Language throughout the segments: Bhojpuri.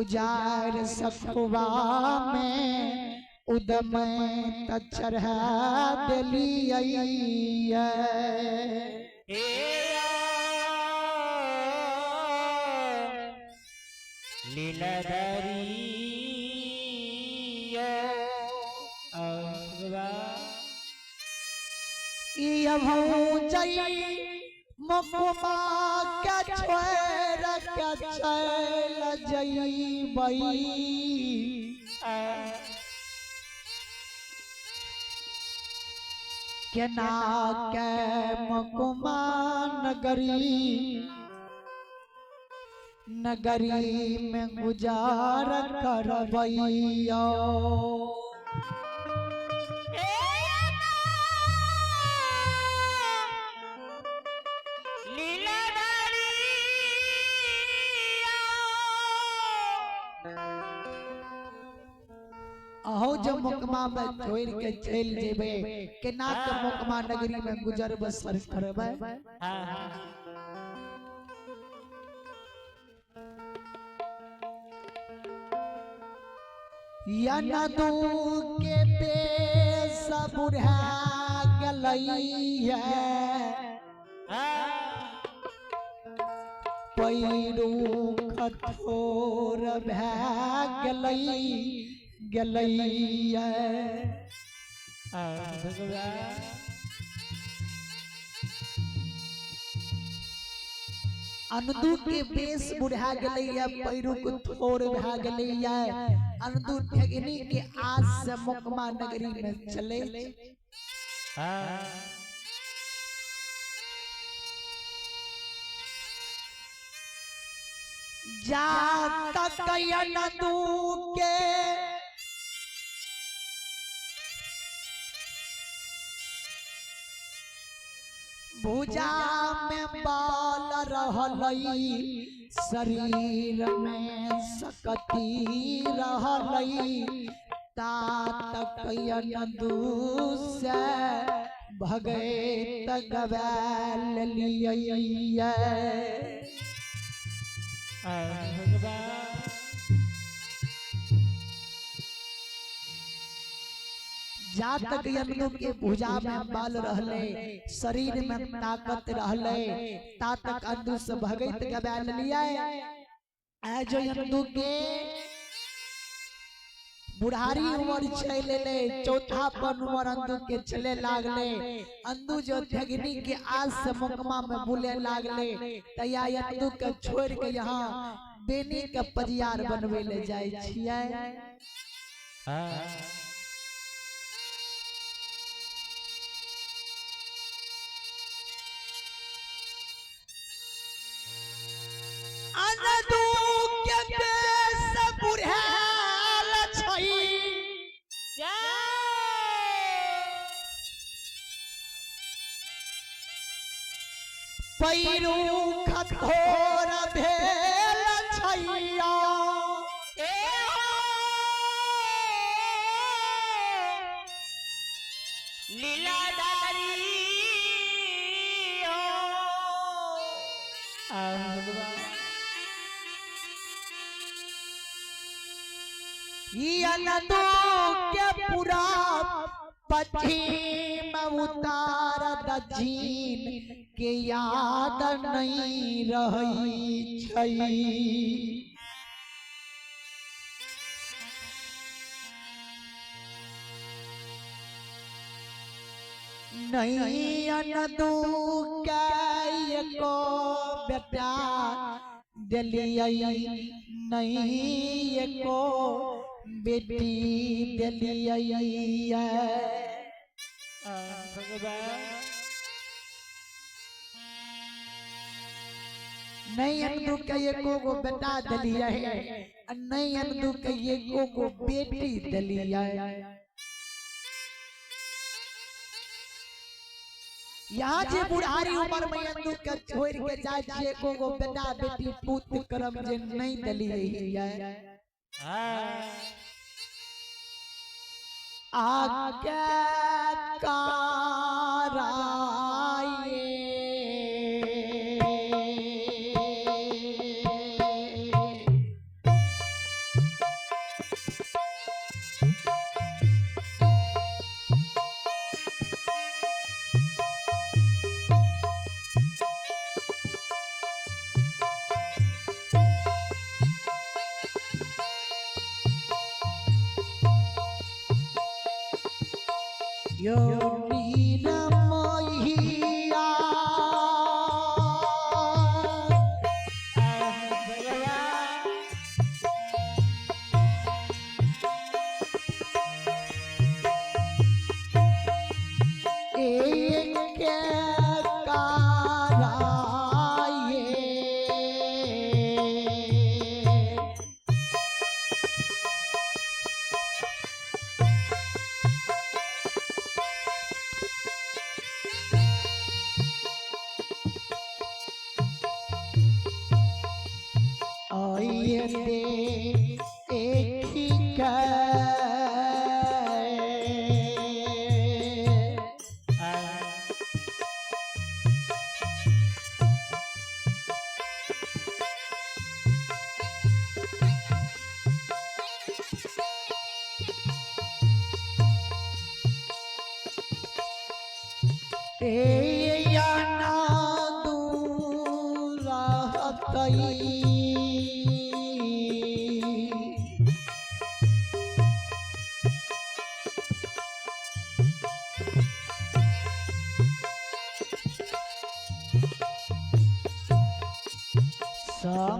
उजार सखुआ में उदम तचरहा दिलिया लीलाधारी मुकुमा के छोड़ के चल जइबई केना के मुकुमा नगरी में गुजार करबैया अहो जब मुकमा में छोड़ के चल जेबे केना के मुकमा नगरी में गुजर बसर करबे या नदू के पेश बुढ़ा गलैया पैरू कठोर भै गलैया अनदू के बेस बुढ़ा गलैया पैरू कठोर भै गलैया अनदू ठगनी के आज से मुकमा नगरी में चले जा तक अनदू के भुजा में बाल रहलई शरीर में सकती रहलई तात अनदू से भगे तगवैल लिया जा तक अनदू के भुजा में बाल रहले शरीर में ताकत रहले ता तक अनदू से भगत गबैल लिया ए जो अनदू के बुढ़ारी उम्र चले ले चौथा पर उम्र अनदू के चले लागले अनदू जो ठगनी के आज से मुकमा में बुले लागले तया अनदू के छोड़ के यहाँ बेनी के परियार बनवे ले जाय छियै अनदू के बेस बुढ़ाल छई पैरू कठोर भेल छैया लीलाधारी अनदू के पूरा पश्चिम उतार दक्षिण के याद नहीं रही छई नहीं अनदू के एको बेटा दिलिया नहीं एको बेटी दिलिया नहीं अनदू के एको गो बेटा दिलिया है नहीं अनदू के एको गो बेटी दिलिया यहाँ जे बुढ़ारी उम्र में अनदू के छोड़ के जाय छे एको गो बेटा बेटी पुत्र कर्म जे नहीं दिलिया आज्ञा कराए यो नीलमहिया एक आइए दे एक ही या ना दूर रहतई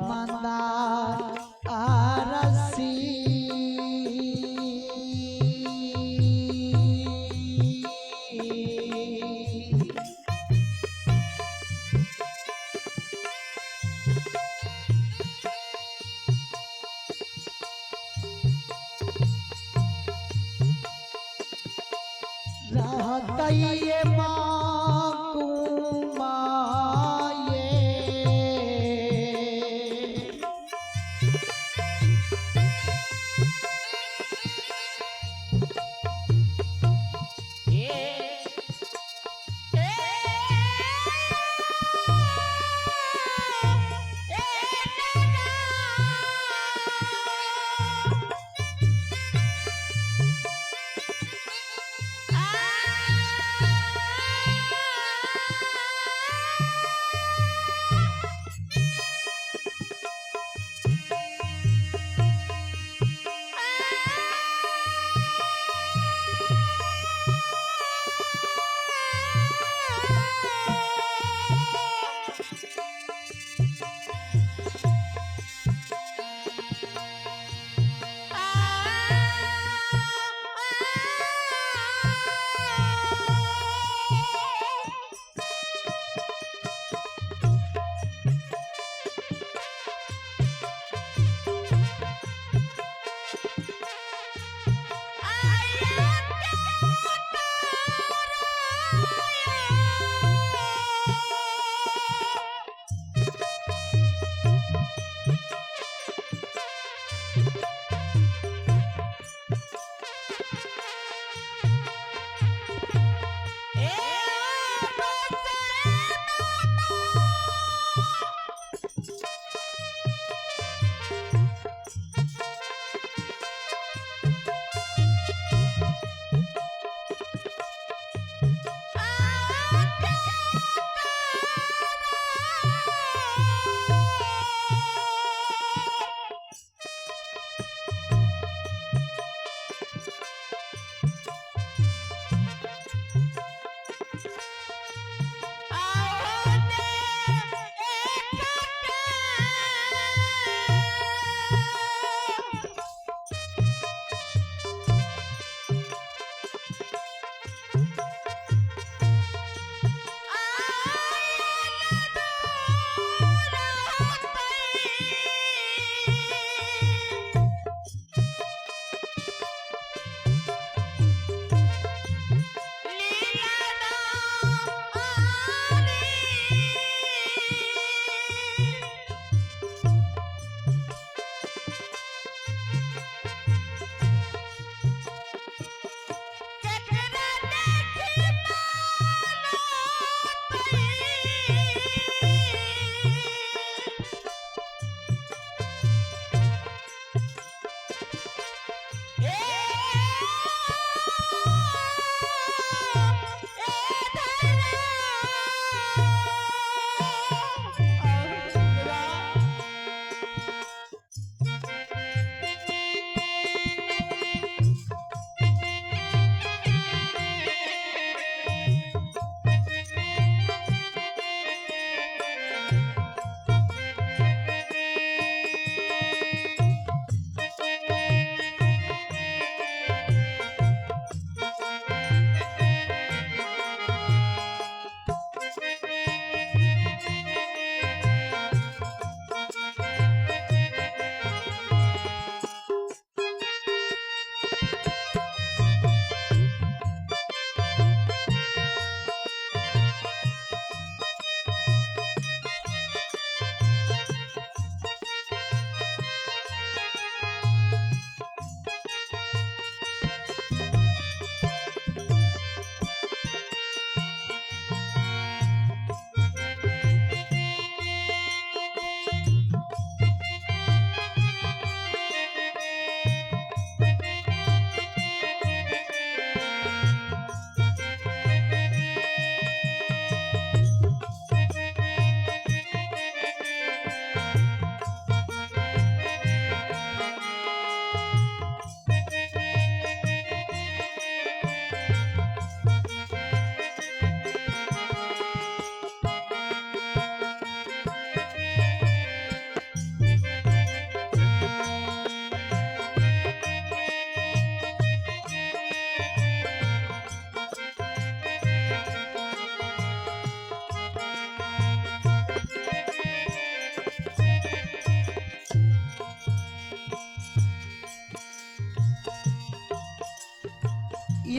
समंदर आरसी रहतई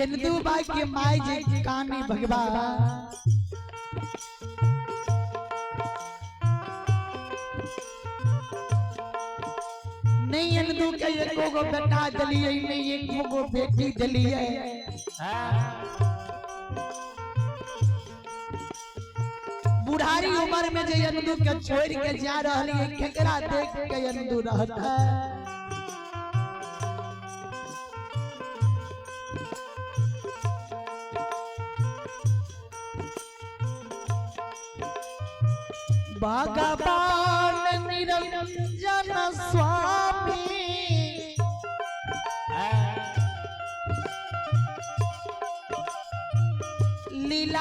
इंदू बाई के माई जी कानी भगवा नहीं इंदू के एको गो बेटा दलिए नहीं एको गो बेटी दलिए बुढ़ारी उम्र में जे इंदू के छोड़ के जा रहली है केकरा देख के इंदू रहता भगवान निरंजन स्वामी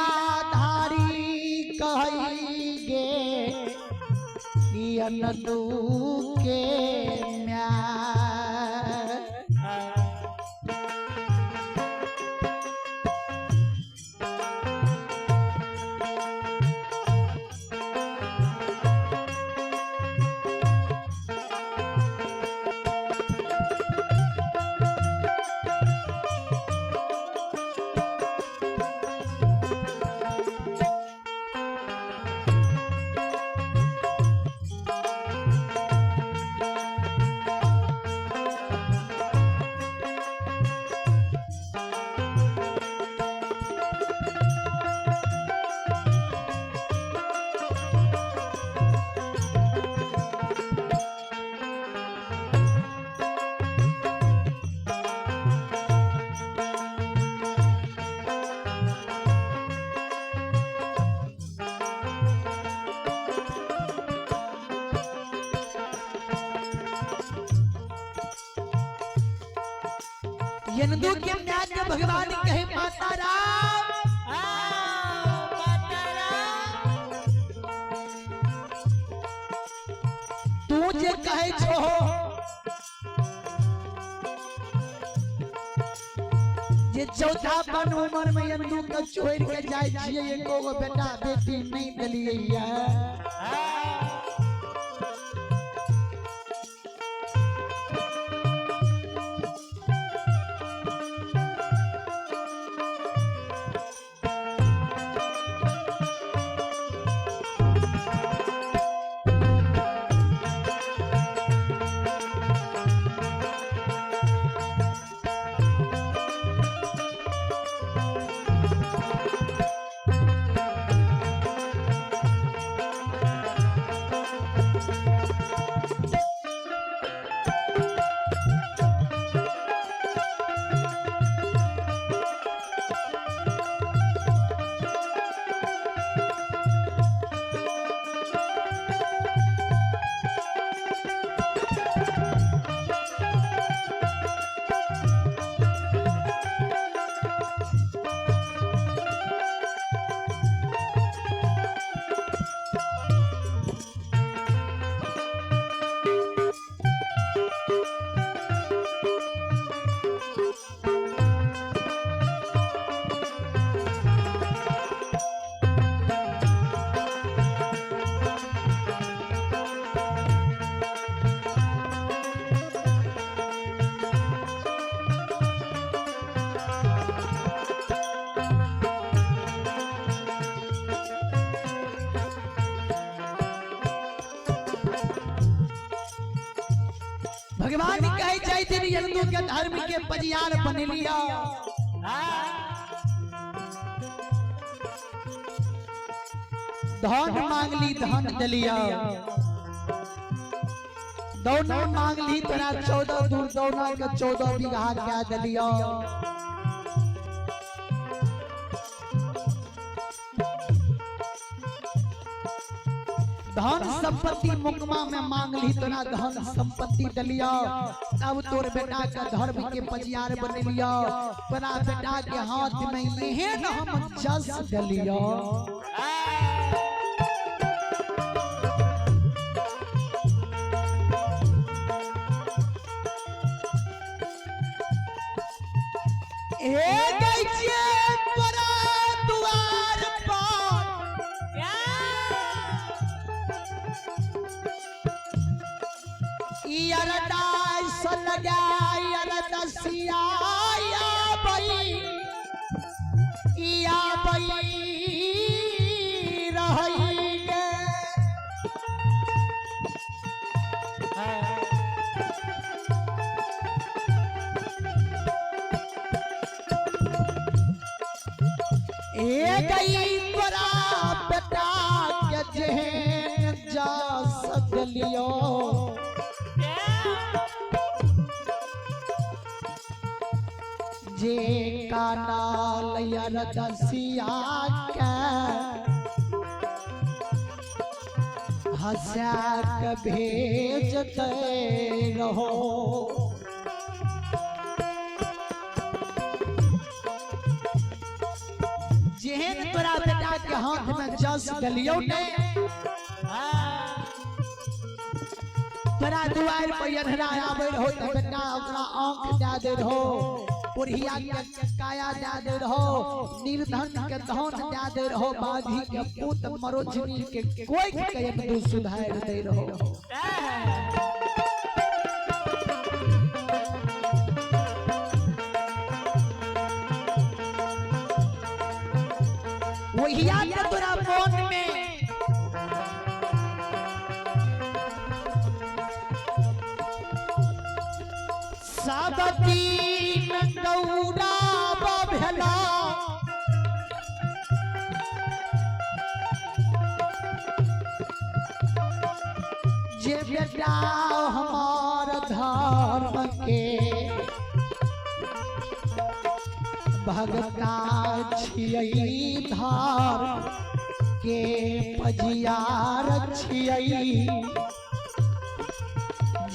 लीलाधारी कहिगे इंदू के म्या इंदू के न्याय के भगवान कहे माता राम तू जे कहे छो जे चौथा बन उम्र में इंदू के छोड़ के जाय छिए एको गो बेटा बेटी नहीं दलिए है भगवान कहे जाय दिन इंदू के धर्म के पजियार बन लिया धन मांग ली धन दलिया दौना मांग ली तोरा 14 दूर दौना के 14 बीघा क्या दलिया धन संपत्ति मुकमा में मांग ली तोरा धन संपत्ति दलिया तब तोर बेटा का धर्म के पजियार बन लिया तोरा बेटा के हाथ में यहे न हम जस दलिया ए गई तोरा बेटा के जेहन जा सकलियो जे कानाल यार दसिया के हंसा के भेजते रहो जेहन तोरा बेटा के हाथ में जस गलियो ने तोरा दुआर पर अन्हरा आवे रहो त बेटा ओकरा आंख दे दे रहो पुरहिया के काया दे दे रहो निर्धन के धन दे दे रहो बाधी के पुत मरोजनी के कोई के तू सुधार दे रहो वहिया के तोरा मन में सब दिन गौरा भेला जे बेटा हमार धर्म के भगता छियै धार के पजियार छियै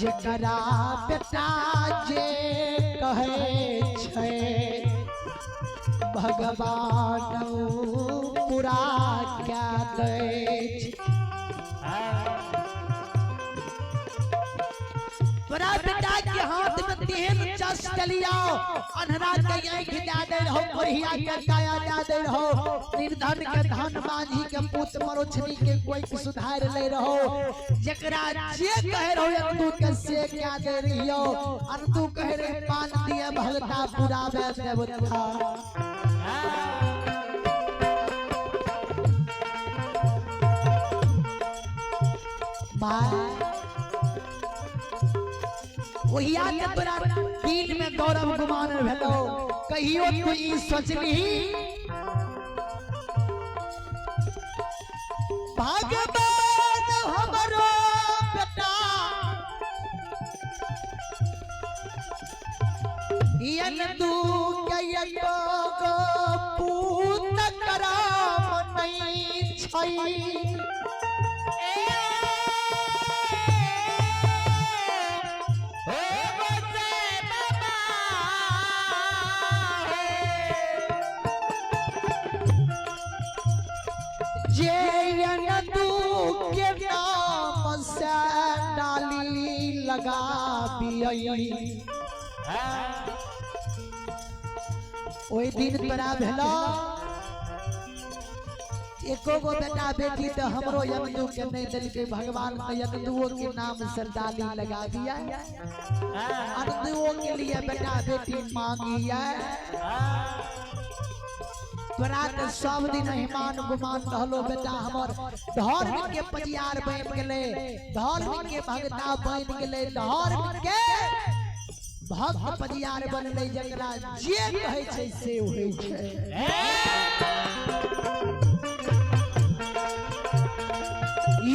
जकरा बेटा जे कहे छै भगवान पूरा क्या दै तोरा बेटा के हाथ में तेहन चस चलियाओ अन्हरा के आंख दे दे रहो पुरहिया के काया दे दे रहो निर्धन के धन बांधी के पुत मरोछनी के कोई के सुधार ले रहो जकरा जे कहे रहो तू के से क्या दे रहियो अन तू कहे रे पान दिए भगता पुरावे देवता मां वहिया के तोरा दिल में गौरव गुमान भेलो कहियो तू ई सोचली भगवान हमरो बेटा यन तू के एको गो पूत कराम नहीं छै लगा ओई दिन तोरा भेलो एको गो बेटा बेटी तो हमरो यमदू के नहीं दिल के भगवान ने यमदुओ के नाम सरदाली लगा दिया अनदुओ के लिए बेटा बेटी मांगिया तोरा के सब दिन हिमान गुमान रहलो बेटा हमर धर्म के पजियार बन गेले धर्म के भगता बन गेले धर्म के भक्त पजियार बनले जकरा जे कहै छै से होय छै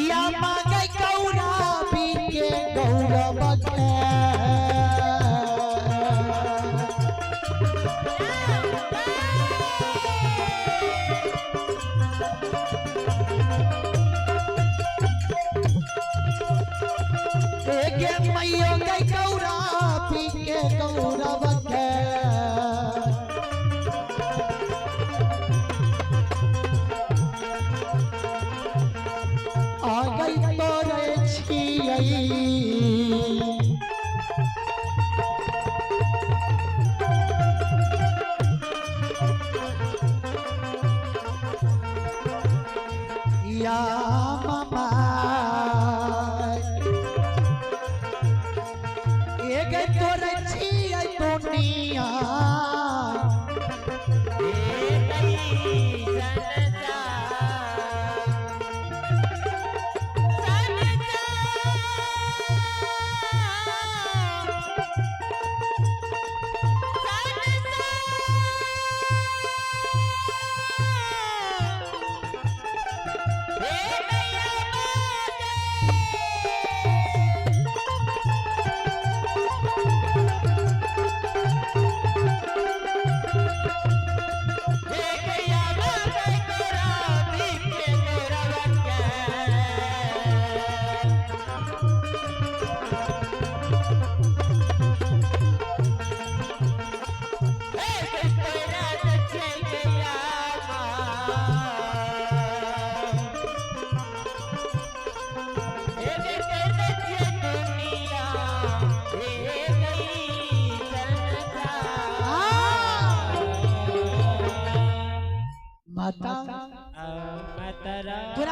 या मांगे गौरा भी के गौरव के मैयो गई गौरा पी के गौरव के आ गई तोरे छियै या मामा तोरे छियै दुनिया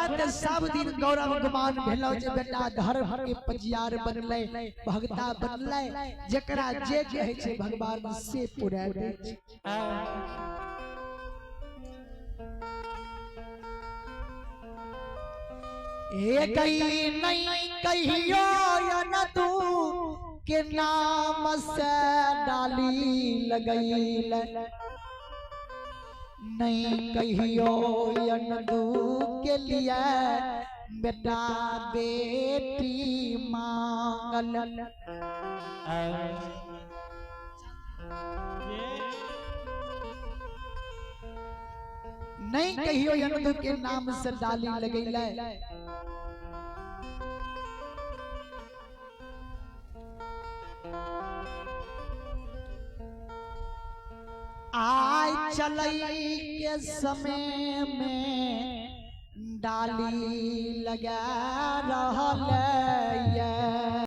तुरंत सब दिन गौरव गुमान भेलो जे बेटा धर्म के पजियार बनले भगता बनले जेकरा जे कहे छे भगवान से पूरा दे छे। एक ही नहीं कहियो न तू के नाम से डाली लगैल नहीं कहियो यनदू के लिए बेटा बेटी मांगल नहीं कहियो यनदू के नाम से डाली लगैले आय चलई के समय में डाली लगा रहल ये